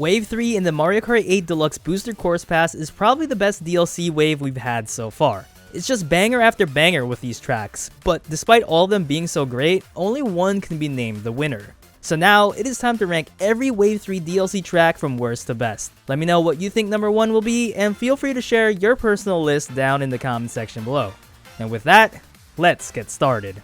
Wave 3 in the Mario Kart 8 Deluxe Booster Course Pass is probably the best DLC wave we've had so far. It's just banger after banger with these tracks, but despite all of them being so great, only one can be named the winner. So now, it is time to rank every Wave 3 DLC track from worst to best. Let me know what you think number 1 will be, and feel free to share your personal list down in the comment section below. And with that, let's get started.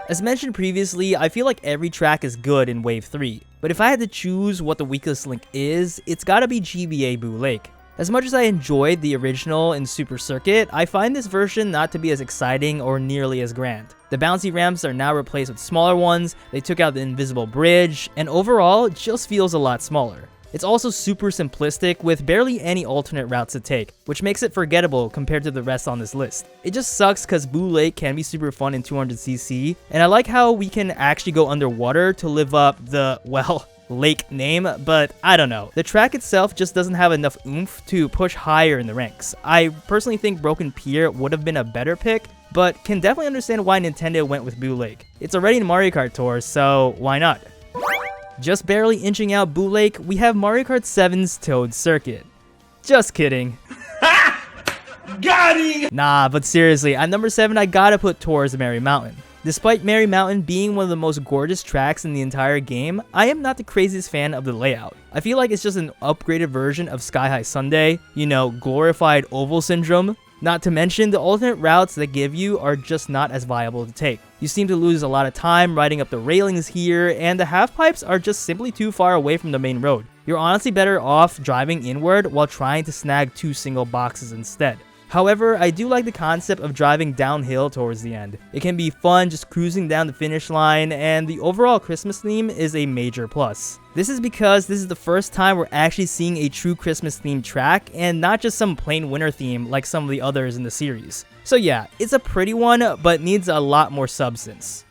As mentioned previously, I feel like every track is good in Wave 3, but if I had to choose what the weakest link is, it's gotta be GBA Boo Lake. As much as I enjoyed the original in Super Circuit, I find this version not to be as exciting or nearly as grand. The bouncy ramps are now replaced with smaller ones, they took out the invisible bridge, and overall, it just feels a lot smaller. It's also super simplistic with barely any alternate routes to take, which makes it forgettable compared to the rest on this list. It just sucks cause Boo Lake can be super fun in 200cc, and I like how we can actually go underwater to live up the, well, lake name, but I don't know. The track itself just doesn't have enough oomph to push higher in the ranks. I personally think Broken Pier would have been a better pick, but can definitely understand why Nintendo went with Boo Lake. It's already in Mario Kart Tour, so why not? Just barely inching out Boo Lake, we have Mario Kart 7's Toad Circuit. Just kidding. Got him! Nah, but seriously, at number 7 I gotta put Tour's Merry Mountain. Despite Merry Mountain being one of the most gorgeous tracks in the entire game, I am not the craziest fan of the layout. I feel like it's just an upgraded version of Sky High Sundae, you know, glorified oval syndrome. Not to mention, the alternate routes they give you are just not as viable to take. You seem to lose a lot of time riding up the railings here, and the half pipes are just simply too far away from the main road. You're honestly better off driving inward while trying to snag 2 single boxes instead. However, I do like the concept of driving downhill towards the end. It can be fun just cruising down the finish line, and the overall Christmas theme is a major plus. This is because this is the first time we're actually seeing a true Christmas themed track, and not just some plain winter theme like some of the others in the series. So yeah, it's a pretty one, but needs a lot more substance.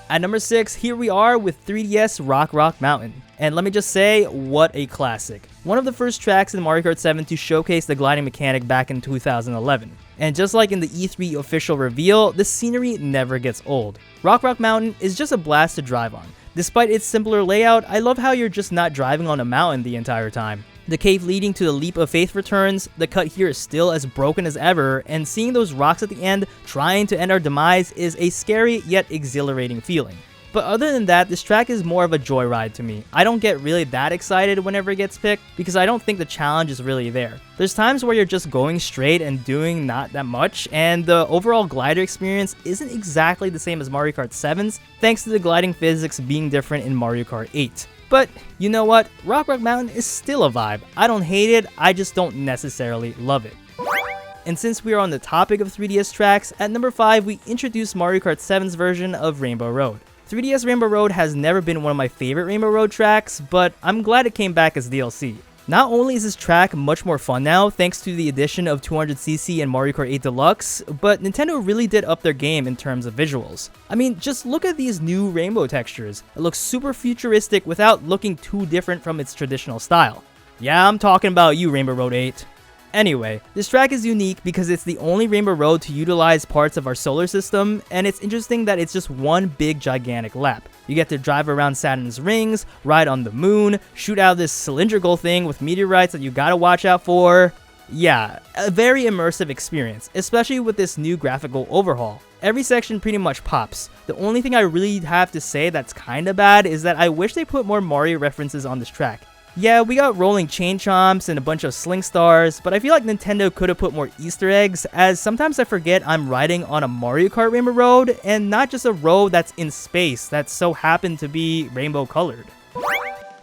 At number 6, here we are with 3DS Rock Mountain. And let me just say, what a classic. One of the first tracks in Mario Kart 7 to showcase the gliding mechanic back in 2011. And just like in the E3 official reveal, the scenery never gets old. Rock Mountain is just a blast to drive on. Despite its simpler layout, I love how you're just not driving on a mountain the entire time. The cave leading to the Leap of Faith returns, the cut here is still as broken as ever, and seeing those rocks at the end trying to end our demise is a scary yet exhilarating feeling. But other than that, this track is more of a joyride to me. I don't get really that excited whenever it gets picked, because I don't think the challenge is really there. There's times where you're just going straight and doing not that much, and the overall glider experience isn't exactly the same as Mario Kart 7's, thanks to the gliding physics being different in Mario Kart 8. But, you know what? Rock Mountain is still a vibe. I don't hate it, I just don't necessarily love it. And since we are on the topic of 3DS tracks, at number 5 we introduced Mario Kart 7's version of Rainbow Road. 3DS Rainbow Road has never been one of my favorite Rainbow Road tracks, but I'm glad it came back as DLC. Not only is this track much more fun now thanks to the addition of 200cc and Mario Kart 8 Deluxe, but Nintendo really did up their game in terms of visuals. I mean, just look at these new rainbow textures. It looks super futuristic without looking too different from its traditional style. Yeah, I'm talking about you, Rainbow Road 8. Anyway, this track is unique because it's the only Rainbow Road to utilize parts of our solar system, and it's interesting that it's just one big gigantic lap. You get to drive around Saturn's rings, ride on the moon, shoot out this cylindrical thing with meteorites that you gotta watch out for. Yeah, a very immersive experience, especially with this new graphical overhaul. Every section pretty much pops. The only thing I really have to say that's kinda bad is that I wish they put more Mario references on this track. Yeah, we got rolling chain chomps and a bunch of sling stars, but I feel like Nintendo could have put more Easter eggs, as sometimes I forget I'm riding on a Mario Kart Rainbow Road, and not just a road that's in space that so happened to be rainbow colored.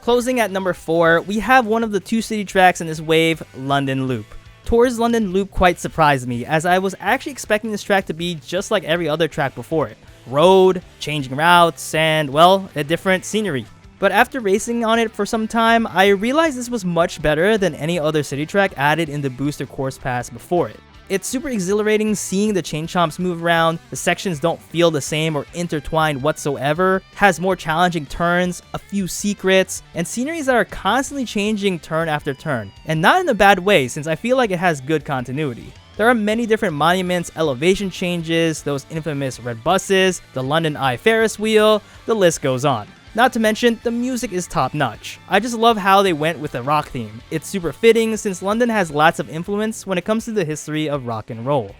Closing at number 4, we have one of the 2 city tracks in this wave, London Loop. Tour's London Loop quite surprised me, as I was actually expecting this track to be just like every other track before it. Road, changing routes, and, well, a different scenery. But after racing on it for some time, I realized this was much better than any other city track added in the Booster Course Pass before it. It's super exhilarating seeing the chain chomps move around, the sections don't feel the same or intertwined whatsoever, has more challenging turns, a few secrets, and sceneries that are constantly changing turn after turn. And not in a bad way, since I feel like it has good continuity. There are many different monuments, elevation changes, those infamous red buses, the London Eye Ferris wheel, the list goes on. Not to mention, the music is top notch. I just love how they went with the rock theme. It's super fitting since London has lots of influence when it comes to the history of rock and roll.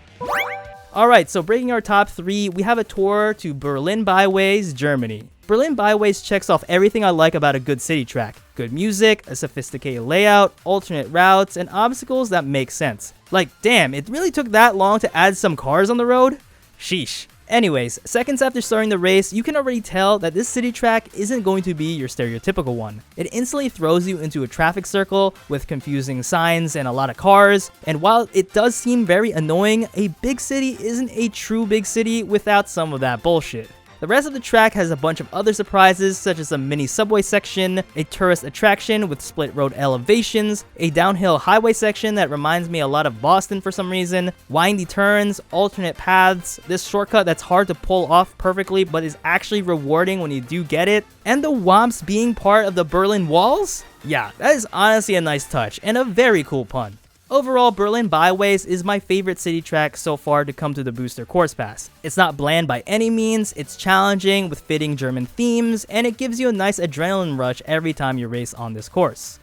Alright, so breaking our top 3, we have a tour to Berlin BYWAYS, Germany. Berlin BYWAYS checks off everything I like about a good city track. Good music, a sophisticated layout, alternate routes, and obstacles that make sense. Like, damn, it really took that long to add some cars on the road? Sheesh. Anyways, seconds after starting the race, you can already tell that this city track isn't going to be your stereotypical one. It instantly throws you into a traffic circle with confusing signs and a lot of cars, and while it does seem very annoying, a big city isn't a true big city without some of that bullshit. The rest of the track has a bunch of other surprises, such as a mini subway section, a tourist attraction with split road elevations, a downhill highway section that reminds me a lot of Boston for some reason, windy turns, alternate paths, this shortcut that's hard to pull off perfectly but is actually rewarding when you do get it, and the Womps being part of the Berlin walls? Yeah, that is honestly a nice touch, and a very cool pun. Overall, Berlin BYWAYS is my favorite city track so far to come to the Booster Course Pass. It's not bland by any means, it's challenging with fitting German themes, and it gives you a nice adrenaline rush every time you race on this course.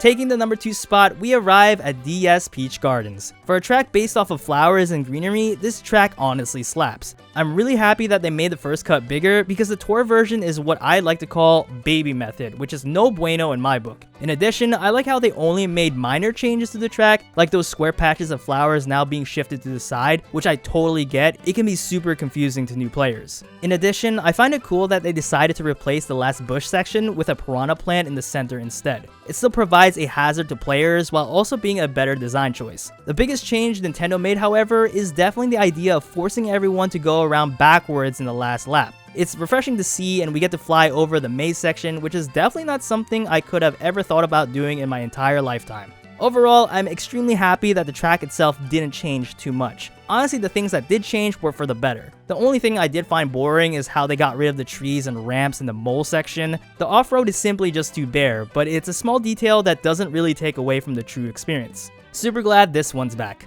Taking the number 2 spot, we arrive at DS Peach Gardens. For a track based off of flowers and greenery, this track honestly slaps. I'm really happy that they made the first cut bigger because the tour version is what I like to call baby method, which is no bueno in my book. In addition, I like how they only made minor changes to the track, like those square patches of flowers now being shifted to the side, which I totally get. It can be super confusing to new players. In addition, I find it cool that they decided to replace the last bush section with a piranha plant in the center instead. It still provides a hazard to players while also being a better design choice. The biggest change Nintendo made, however, is definitely the idea of forcing everyone to go around backwards in the last lap. It's refreshing to see, and we get to fly over the maze section, which is definitely not something I could have ever thought about doing in my entire lifetime. Overall, I'm extremely happy that the track itself didn't change too much. Honestly, the things that did change were for the better. The only thing I did find boring is how they got rid of the trees and ramps in the mole section. The off-road is simply just too bare, but it's a small detail that doesn't really take away from the true experience. Super glad this one's back.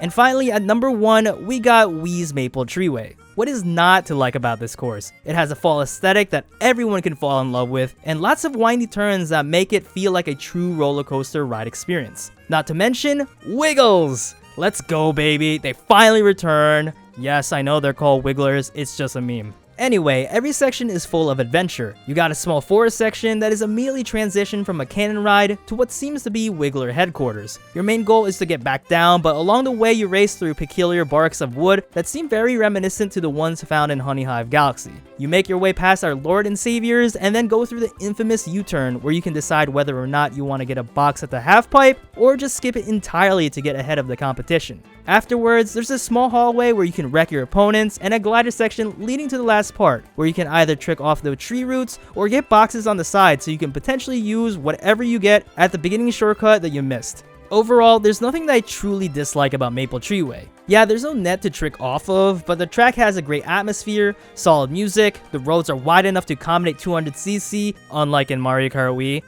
And finally, at number 1, we got Wii's Maple Treeway. What is not to like about this course? It has a fall aesthetic that everyone can fall in love with, and lots of windy turns that make it feel like a true roller coaster ride experience. Not to mention, Wiggles! Let's go, baby, they finally return. Yes, I know they're called Wigglers, it's just a meme. Anyway, every section is full of adventure. You got a small forest section that is immediately transitioned from a cannon ride to what seems to be Wiggler headquarters. Your main goal is to get back down, but along the way you race through peculiar barks of wood that seem very reminiscent to the ones found in Honey Hive Galaxy. You make your way past our Lord and Saviors and then go through the infamous U-turn where you can decide whether or not you want to get a box at the half pipe or just skip it entirely to get ahead of the competition. Afterwards, there's a small hallway where you can wreck your opponents and a glider section leading to the last part, where you can either trick off the tree roots or get boxes on the side so you can potentially use whatever you get at the beginning shortcut that you missed. Overall, there's nothing that I truly dislike about Maple Treeway. Yeah, there's no net to trick off of, but the track has a great atmosphere, solid music, the roads are wide enough to accommodate 200cc, unlike in Mario Kart Wave,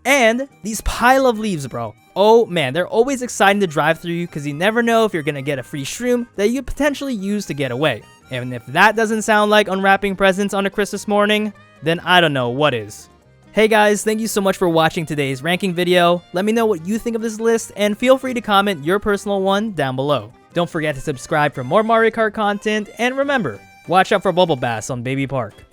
and these pile of leaves, bro. Oh man, they're always exciting to drive through because you never know if you're gonna get a free shroom that you could potentially use to get away. And if that doesn't sound like unwrapping presents on a Christmas morning, then I don't know what is. Hey guys, thank you so much for watching today's ranking video. Let me know what you think of this list and feel free to comment your personal one down below. Don't forget to subscribe for more Mario Kart content, and remember, watch out for Bubble Bass on Baby Park.